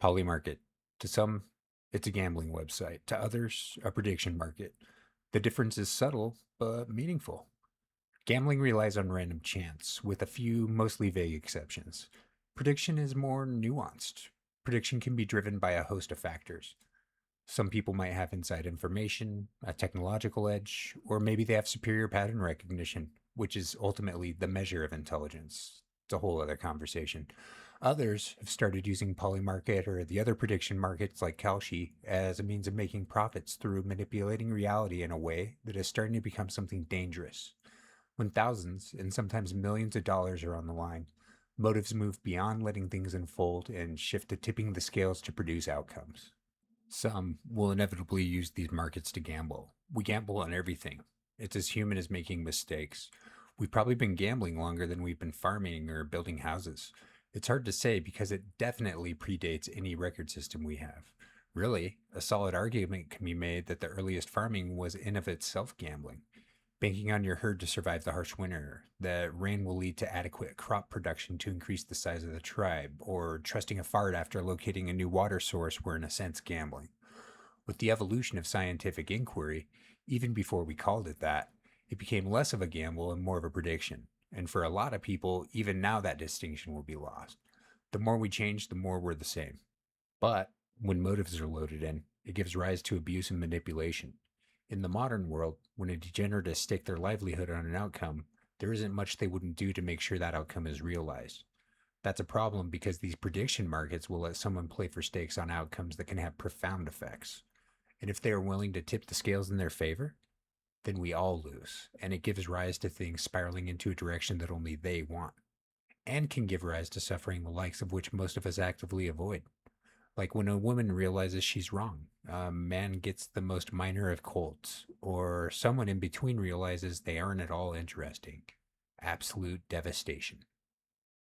Polymarket. To some, it's a gambling website. To others, a prediction market. The difference is subtle, but meaningful. Gambling relies on random chance, with a few mostly vague exceptions. Prediction is more nuanced. Prediction can be driven by a host of factors. Some people might have inside information, a technological edge, or maybe they have superior pattern recognition, which is ultimately the measure of intelligence. It's a whole other conversation. Others have started using Polymarket or the other prediction markets like Kalshi as a means of making profits through manipulating reality in a way that is starting to become something dangerous. When thousands and sometimes millions of dollars are on the line, motives move beyond letting things unfold and shift to tipping the scales to produce outcomes. Some will inevitably use these markets to gamble. We gamble on everything. It's as human as making mistakes. We've probably been gambling longer than we've been farming or building houses. It's hard to say because it definitely predates any record system we have. Really, a solid argument can be made that the earliest farming was in of itself gambling. Banking on your herd to survive the harsh winter, that rain will lead to adequate crop production to increase the size of the tribe, or trusting a fart after locating a new water source were in a sense gambling. With the evolution of scientific inquiry, even before we called it that, it became less of a gamble and more of a prediction. And for a lot of people, even now that distinction will be lost. The more we change, the more we're the same. But when motives are loaded in, it gives rise to abuse and manipulation. In the modern world, when a degenerate has staked their livelihood on an outcome, there isn't much they wouldn't do to make sure that outcome is realized. That's a problem because these prediction markets will let someone play for stakes on outcomes that can have profound effects. And if they are willing to tip the scales in their favor, then we all lose, and it gives rise to things spiraling into a direction that only they want, and can give rise to suffering the likes of which most of us actively avoid. Like when a woman realizes she's wrong, a man gets the most minor of colds, or someone in between realizes they aren't at all interesting. Absolute devastation.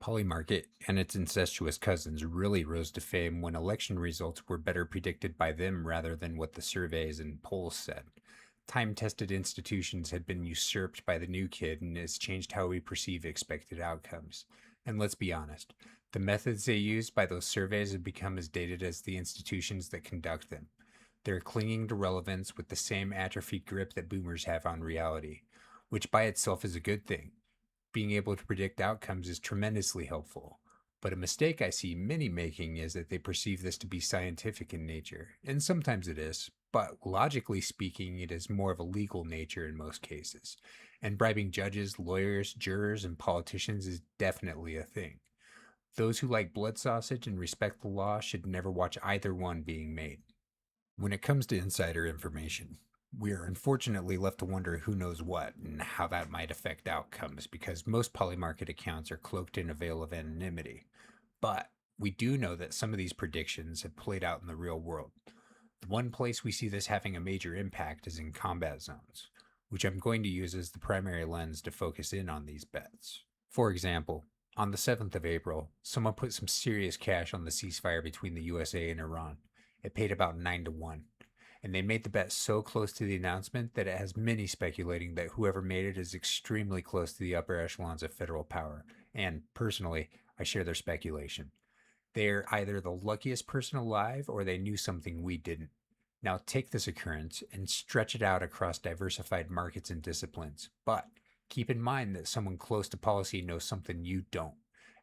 Polymarket and its incestuous cousins really rose to fame when election results were better predicted by them rather than what the surveys and polls said. Time tested institutions had been usurped by the new kid and has changed how we perceive expected outcomes. And let's be honest, the methods they used by those surveys have become as dated as the institutions that conduct them. They're clinging to relevance with the same atrophied grip that boomers have on reality, which by itself is a good thing. Being able to predict outcomes is tremendously helpful. But a mistake I see many making is that they perceive this to be scientific in nature, and sometimes it is, but logically speaking, it is more of a legal nature in most cases. And bribing judges, lawyers, jurors, and politicians is definitely a thing. Those who like blood sausage and respect the law should never watch either one being made. When it comes to insider information, we are unfortunately left to wonder who knows what and how that might affect outcomes because most polymarket accounts are cloaked in a veil of anonymity. But we do know that some of these predictions have played out in the real world. The one place we see this having a major impact is in combat zones, which I'm going to use as the primary lens to focus in on these bets. For example, on the 7th of April, someone put some serious cash on the ceasefire between the USA and Iran. It paid about 9 to 1. And they made the bet so close to the announcement that it has many speculating that whoever made it is extremely close to the upper echelons of federal power. And personally, I share their speculation. They're either the luckiest person alive or they knew something we didn't. Now take this occurrence and stretch it out across diversified markets and disciplines. But keep in mind that someone close to policy knows something you don't.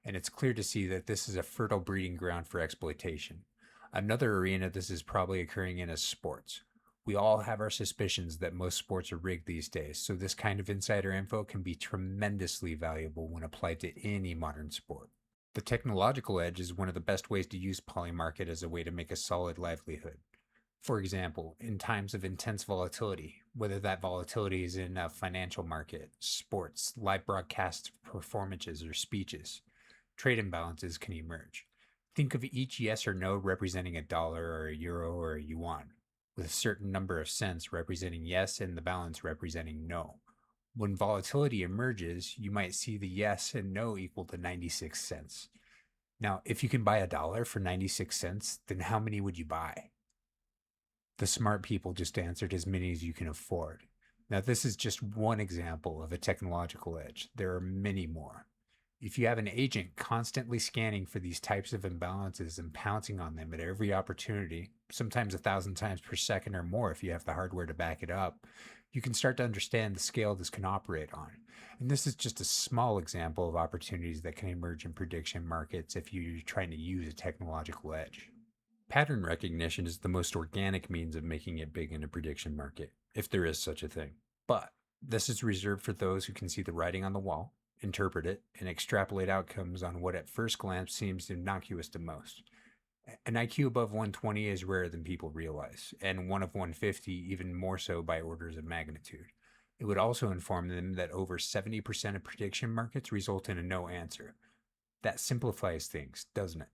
And it's clear to see that this is a fertile breeding ground for exploitation. Another arena this is probably occurring in is sports. We all have our suspicions that most sports are rigged these days, so this kind of insider info can be tremendously valuable when applied to any modern sport. The technological edge is one of the best ways to use Polymarket as a way to make a solid livelihood. For example, in times of intense volatility, whether that volatility is in a financial market, sports, live broadcasts of performances, or speeches, trade imbalances can emerge. Think of each yes or no representing a dollar or a euro or a yuan, with a certain number of cents representing yes and the balance representing no. When volatility emerges, you might see the yes and no equal to 96 cents. Now, if you can buy a dollar for 96 cents, then how many would you buy? The smart people just answered as many as you can afford. Now, this is just one example of a technological edge. There are many more. If you have an agent constantly scanning for these types of imbalances and pouncing on them at every opportunity, sometimes 1,000 times per second or more if you have the hardware to back it up, you can start to understand the scale this can operate on. And this is just a small example of opportunities that can emerge in prediction markets if you're trying to use a technological edge. Pattern recognition is the most organic means of making it big in a prediction market, if there is such a thing. But this is reserved for those who can see the writing on the wall, interpret it, and extrapolate outcomes on what at first glance seems innocuous to most. An IQ above 120 is rarer than people realize, and one of 150 even more so by orders of magnitude. It would also inform them that over 70% of prediction markets result in a no answer. That simplifies things, doesn't it?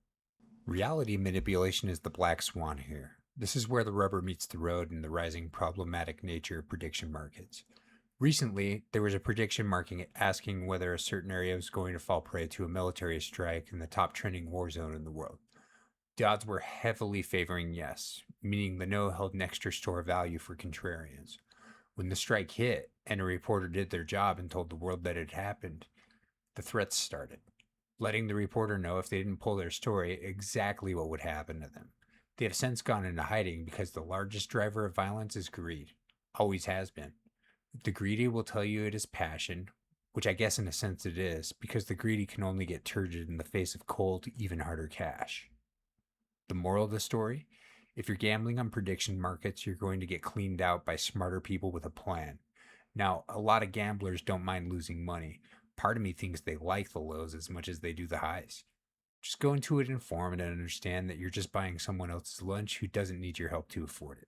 Reality manipulation is the black swan here. This is where the rubber meets the road in the rising problematic nature of prediction markets. Recently, there was a prediction market asking whether a certain area was going to fall prey to a military strike in the top trending war zone in the world. The odds were heavily favoring yes, meaning the no held an extra store of value for contrarians. When the strike hit and a reporter did their job and told the world that it happened, the threats started, letting the reporter know if they didn't pull their story exactly what would happen to them. They have since gone into hiding because the largest driver of violence is greed. Always has been. The greedy will tell you it is passion, which I guess in a sense it is, because the greedy can only get turgid in the face of cold, even harder cash. The moral of the story? If you're gambling on prediction markets, you're going to get cleaned out by smarter people with a plan. Now, a lot of gamblers don't mind losing money. Part of me thinks they like the lows as much as they do the highs. Just go into it informed and understand that you're just buying someone else's lunch who doesn't need your help to afford it.